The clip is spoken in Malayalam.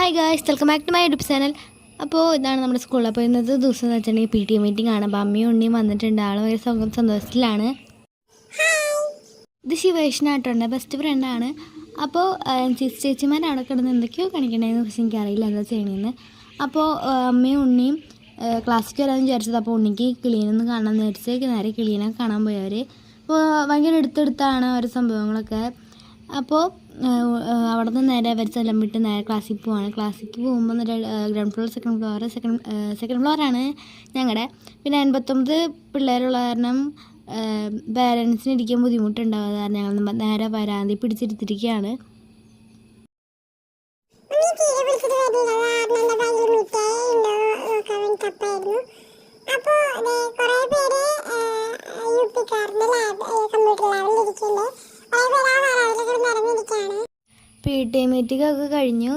Hi guys, welcome back to my YouTube channel. അപ്പോൾ ഇതാണ് നമ്മുടെ സ്കൂളിൽ. അപ്പോൾ ഇന്നത്തെ ദിവസം എന്ന് വെച്ചിട്ടുണ്ടെങ്കിൽ പി ടി എ മീറ്റിംഗ് ആണ്. അപ്പോൾ അമ്മയും ഉണ്ണിയും വന്നിട്ടുണ്ട്. ആൾ ഭയങ്കര സന്തോഷത്തിലാണ്. ഇത് ശിവേഷിനായിട്ടുണ്ട്, ബെസ്റ്റ് ഫ്രണ്ടാണ്. അപ്പോൾ ചേച്ചിമാർ അവിടെ കിടന്ന് എന്തൊക്കെയോ കാണിക്കണേന്ന് പക്ഷേ എനിക്കറിയില്ല എന്താ ചെയ്യണേന്ന്. അപ്പോൾ അമ്മയും ഉണ്ണിയും ക്ലാസ്സിലേക്ക് വരാമെന്ന് വിചാരിച്ചത്. അപ്പോൾ ഉണ്ണിക്ക് കിളീനൊന്ന് കാണാമെന്ന് വിചാരിച്ച് നേരെ കിളീനെ കാണാൻ പോയവർ. അപ്പോൾ ഭയങ്കര എടുത്തെടുത്താണ് ഓരോ സംഭവങ്ങളൊക്കെ. അപ്പോൾ അവിടെ നിന്ന് നേരെ അവർ സ്ഥലം വിട്ട് നേരെ ക്ലാസ്സിൽ പോവാണ്. ക്ലാസ്സിലേക്ക് പോകുമ്പോൾ ഗ്രൗണ്ട് ഫ്ലോർ സെക്കൻഡ് ഫ്ലോറാണ് ഞങ്ങളുടെ. പിന്നെ 89 പിള്ളേരുള്ള കാരണം പേരൻസിന് ഇരിക്കാൻ ബുദ്ധിമുട്ടുണ്ടാവാതെ കാരണം ഞങ്ങൾ നേരെ വരാന്തി പിടിച്ചിരുത്തിരിക്കുകയാണ്. പി ടി എ മീറ്റിംഗ് ഒക്കെ കഴിഞ്ഞു.